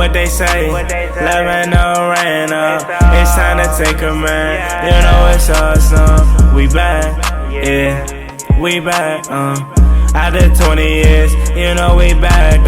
What they say, living no rain up. It's time to take a man. You know it's awesome. We back, yeah, we back. After 20 years, you know we back.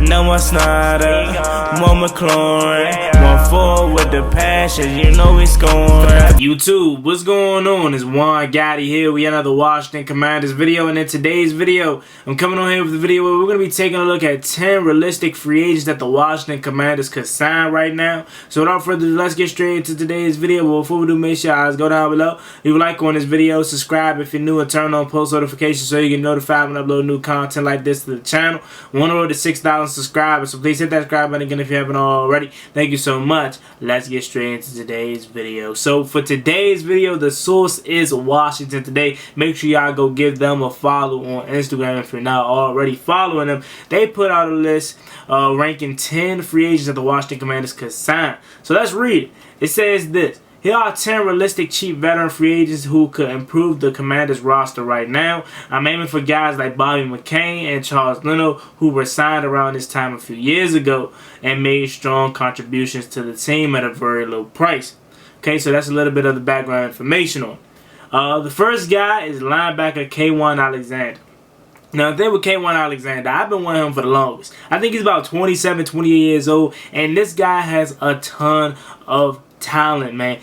No more Snyder, more McLaurin. One forward with the passion, you know we scoring. YouTube, what's going on? It's Juan Gotti here. We another Washington Commanders video, and in today's video, I'm coming on here with a video where we're going to be taking a look at 10 realistic free agents that the Washington Commanders could sign right now. So without further ado, let's get straight into today's video. But before we do, make sure you guys go down below, leave a like on this video, subscribe if you're new, and turn on post notifications so you get notified when I upload new content like this to the channel. We want to road to 6,000 subscribers, so please hit that subscribe button again if you haven't already. Thank you so much. Let's get straight into today's video. So for today's video, the source is Washington Today. Make sure y'all go give them a follow on Instagram if you're not already following them. They put out a list ranking 10 free agents that the Washington Commanders could sign. So let's read it. It says this: here are 10 realistic cheap veteran free agents who could improve the Commanders roster right now. I'm aiming for guys like Bobby McCain and Charles Leno, who were signed around this time a few years ago and made strong contributions to the team at a very low price. Okay, so that's a little bit of the background information on. The first guy is linebacker K1 Alexander. Now, the thing with K1 Alexander, I've been wanting him for the longest. I think he's about 27, 28 years old, and this guy has a ton of talent, man.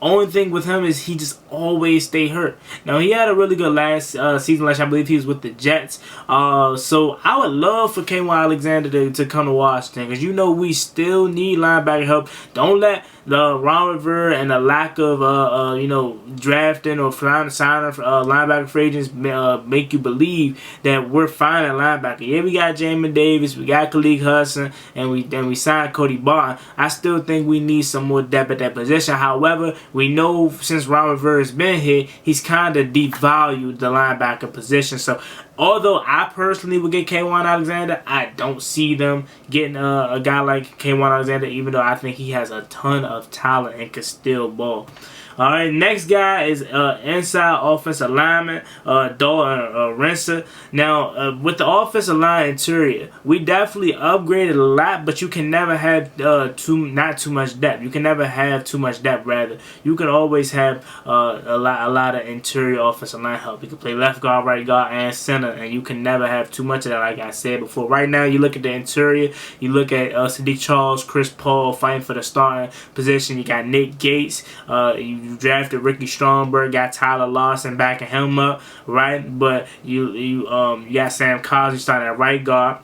Only thing with him is he just always stay hurt. Now, he had a really good last season last year. I believe he was with the Jets. So I would love for K1 Alexander to come to Washington, because you know we still need linebacker help. Don't let the Ron Rivera and the lack of you know, drafting or signing linebacker free agents make you believe that we're fine at linebacker. Yeah, we got Jamin Davis, we got Khalid Hudson, and we signed Cody Barton. I still think we need some more depth at that position. However, we know since Ron Rivera's been here, he's kind of devalued the linebacker position. So although I personally would get K1 Alexander, I don't see them getting a guy like K1 Alexander, even though I think he has a ton of talent and can still ball. Alright, next guy is inside offensive lineman, Dalton Renser. Now, with the offensive line interior, we definitely upgraded a lot, but you can never have not too much depth. You can never have too much depth, rather. You can always have a lot of interior offensive line help. You can play left guard, right guard, and center, and you can never have too much of that, like I said before. Right now, you look at the interior, you look at Sadiq Charles, Chris Paul fighting for the starting position. You got Nick Gates, you drafted Ricky Stromberg, got Tyler Lawson backing him up, right? But you got Sam Cosmi starting at right guard.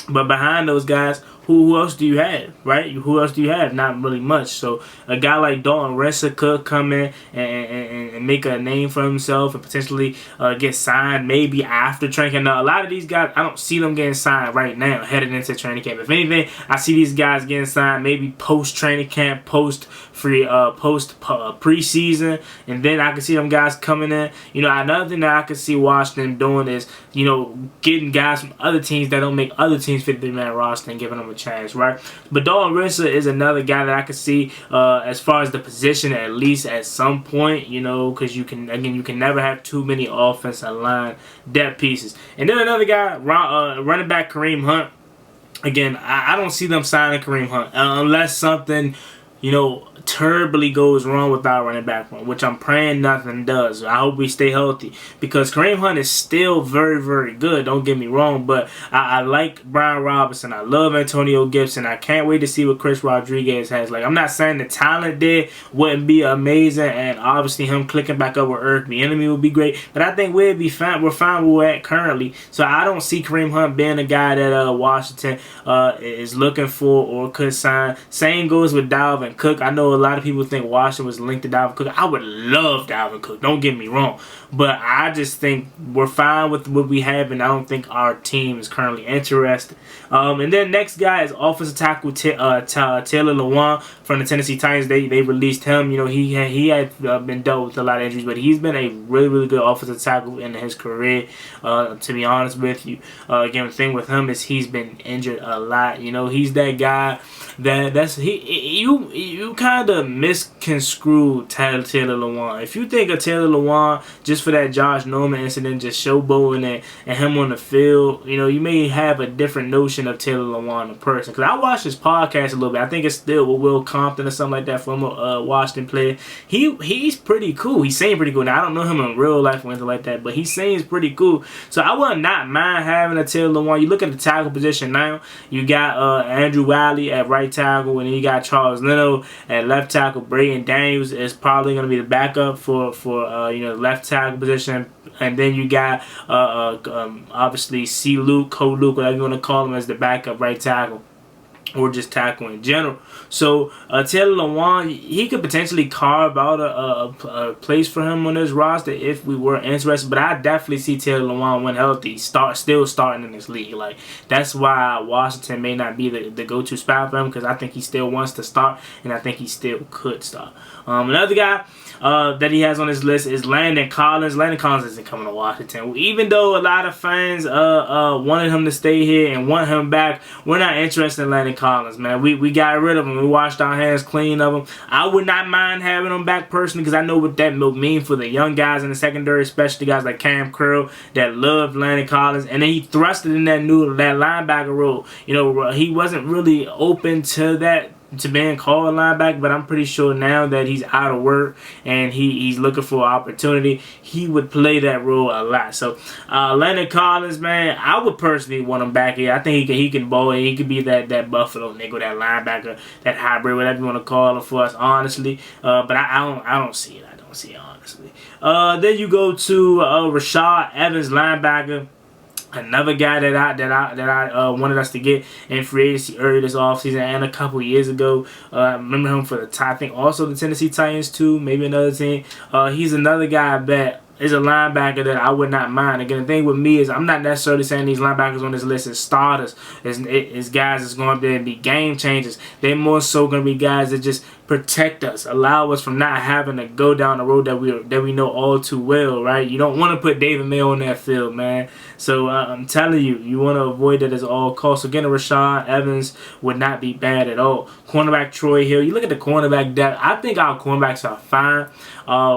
But behind those guys, who else do you have, right? Who else do you have? Not really much. So a guy like Dalton Renser could come in and make a name for himself and potentially get signed maybe after training camp. Now, a lot of these guys, I don't see them getting signed right now, headed into training camp. If anything, I see these guys getting signed maybe post training camp, post preseason, and then I can see them guys coming in. You know, another thing that I can see Washington doing is, you know, getting guys from other teams that don't make other teams 53-man roster and giving them a chance, right? But Dalton Renser is another guy that I could see as far as the position, at least at some point, you know, because you can never have too many offensive line depth pieces. And then another guy, running back Kareem Hunt. Again, I don't see them signing Kareem Hunt unless something, you know, terribly goes wrong with our running back one, which I'm praying nothing does. I hope we stay healthy, because Kareem Hunt is still very, very good. Don't get me wrong, but I like Brian Robinson. I love Antonio Gibson. I can't wait to see what Chris Rodriguez has. Like, I'm not saying the talent there wouldn't be amazing, and obviously him clicking back up with Eric Bieniemy would be great, but I think we'd be fine. We're fine where we're at currently. So I don't see Kareem Hunt being a guy that Washington is looking for or could sign. Same goes with Dalvin Cook. I know a lot of people think Washington was linked to Dalvin Cook. I would love Dalvin Cook, don't get me wrong, but I just think we're fine with what we have, and I don't think our team is currently interested. And then next guy is offensive tackle Taylor Lewan from the Tennessee Titans. They released him. You know, he had been dealt with a lot of injuries, but he's been a really, really good offensive tackle in his career, to be honest with you. Again, the thing with him is he's been injured a lot. You know, he's that guy you kind of misconstrued Taylor Lewan. If you think of Taylor Lewan just for that Josh Norman incident, just showboating and him on the field, you know, you may have a different notion of Taylor Lewan in person. Because I watched his podcast a little bit. I think it's still with Will Compton or something like that, former Washington player. He's pretty cool. He seems pretty cool. Now, I don't know him in real life or anything like that, but he seems pretty cool. So I would not mind having a Taylor Lewan. You look at the tackle position now. You got Andrew Wiley at right tackle, and then you got Charles Leno at left tackle. Braden Daniels is probably going to be the backup for the left tackle position, and then you got obviously C. Luke, Co. Luke, whatever you want to call him, as the backup right tackle, or just tackle in general. So Taylor Lewan, he could potentially carve out a place for him on this roster if we were interested. But I definitely see Taylor Lewan, when healthy, still starting in this league. Like, that's why Washington may not be the go-to spot for him, because I think he still wants to start, and I think he still could start. Another guy that he has on his list is Landon Collins. Landon Collins isn't coming to Washington. Even though a lot of fans wanted him to stay here and want him back, we're not interested in Landon Collins, man. We got rid of him. We washed our hands clean of him. I would not mind having him back personally, because I know what that will mean for the young guys in the secondary, especially guys like Cam Curl that loved Landon Collins. And then he thrusted in that linebacker role. You know, he wasn't really open to that, to being called linebacker, but I'm pretty sure now that he's out of work and he's looking for an opportunity, he would play that role a lot. So Landon Collins, man, I would personally want him back here. I think he can ball. He could be that Buffalo nickel, that linebacker, that hybrid, whatever you want to call him for us, honestly. But I don't see it. I don't see it, honestly. Then you go to Rashad Evans, linebacker. Another guy that I wanted us to get in free agency early this offseason and a couple years ago. I remember him for I think also the Tennessee Titans too, maybe another team. He's another guy that is a linebacker that I would not mind. Again, the thing with me is I'm not necessarily saying these linebackers on this list is starters, is guys that's going to be able to be game changers. They're more so going to be guys that just protect us, allow us from not having to go down the road that we know all too well, right? You don't want to put David Mayo on that field, man. So I'm telling you, you want to avoid that at all costs. So getting Rashad Evans would not be bad at all. Cornerback Troy Hill. You look at the cornerback depth. I think our cornerbacks are fine.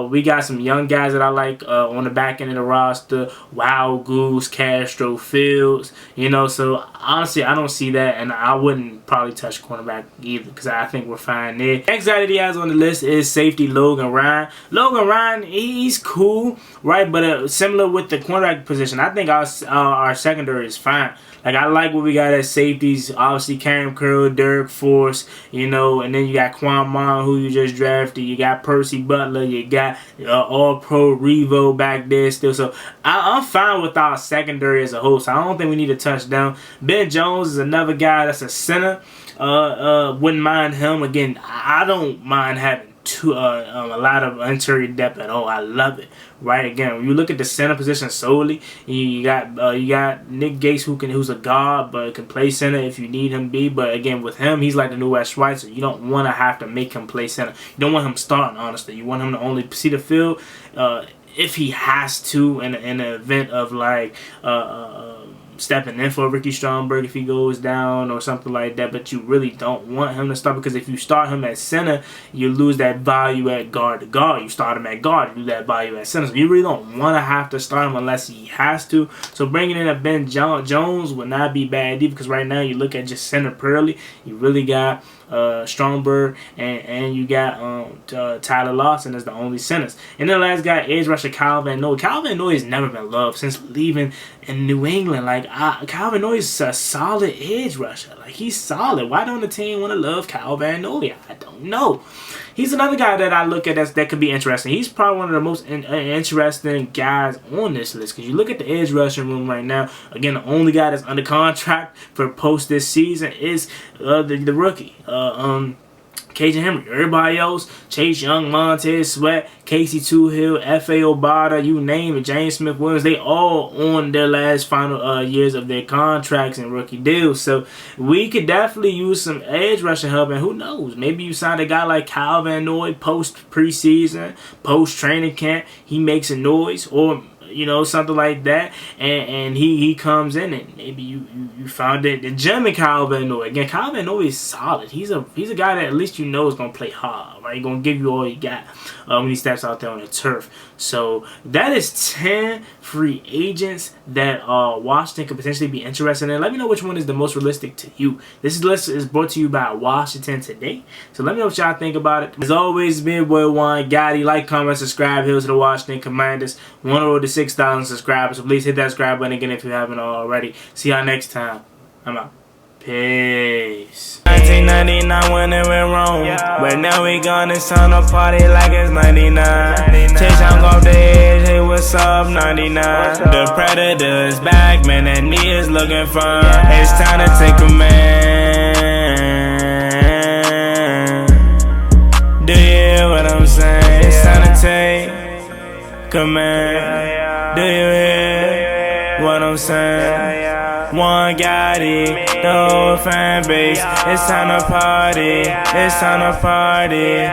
We got some young guys that I like on the back end of the roster. Wow, Goose, Castro, Fields. You know, so honestly, I don't see that, and I wouldn't probably touch cornerback either, because I think we're fine there. Next guy that he has on the list is safety Logan Ryan. Logan Ryan, he's cool, right? But similar with the cornerback position, I think our secondary is fine. Like, I like what we got at safeties. Obviously, Cam Curl, Derek Force, you know, and then you got Quan Mon, who you just drafted. You got Percy Butler. You got All-Pro Revo back there still. So I'm fine with our secondary as a whole. So I don't think we need a touchdown. Ben Jones is another guy that's a center. Wouldn't mind him. Again, I don't mind having a lot of interior depth at all. I love it. Right, again, when you look at the center position solely, you got Nick Gates who's a guard but can play center if you need him to be. But again, with him, he's like the new Wes Schweitzer. You don't want to have to make him play center. You don't want him starting, honestly. You want him to only see the field if he has to in the event of like stepping in for Ricky Stromberg if he goes down or something like that. But you really don't want him to start, because if you start him at center, you lose that value at guard to guard. You start him at guard, you lose that value at center. So you really don't want to have to start him unless he has to. So bringing in a Ben Jones would not be bad either, because right now you look at just center purely, you really got Stromberg and you got Tyler Lawson as the only centers. And then the last guy, edge rusher Calvin Noy. Calvin Noy has never been loved since leaving in New England. Like, Calvin Noy is a solid edge rusher. Like, he's solid. Why don't the team want to love Calvin Noy? I don't know. He's another guy that I look at that could be interesting. He's probably one of the most interesting guys on this list, because you look at the edge rushing room right now. Again, the only guy that's under contract for post this season is the rookie, Cajun Henry. Everybody else, Chase Young, Montez Sweat, Casey Toohill, F.A. Obata, you name it, James Smith-Williams, they all on their last final years of their contracts and rookie deals. So we could definitely use some edge rushing help, and who knows, maybe you sign a guy like Calvin Noy post preseason, post training camp, he makes a noise, or you know, something like that, and he comes in and maybe you found it. The gem in Kyle Van Noy. Again, Kyle Van Noy is solid. He's a guy that at least you know is gonna play hard, right? He's gonna give you all he got when he steps out there on the turf. So that is 10 free agents that Washington could potentially be interested in. Let me know which one is the most realistic to you. This list is brought to you by Washington Today. So let me know what y'all think about it. As always, been boy Juan Gotti. Like, comment, subscribe. Here's to the Washington Commanders. One road to 6,000 subscribers. So please hit that subscribe button again if you haven't already. See y'all next time. I'm out. Peace. 1999 when it went wrong, but now we gonna sound a party like it's 99. Chase young off the edge, hey what's up 99? The Predator is back, man, that knee is looking fine. It's time to take command. Do you hear what I'm saying? It's time to take command. Do you hear what I'm saying? One Gotti, the whole fan base. It's time to party. It's time to party.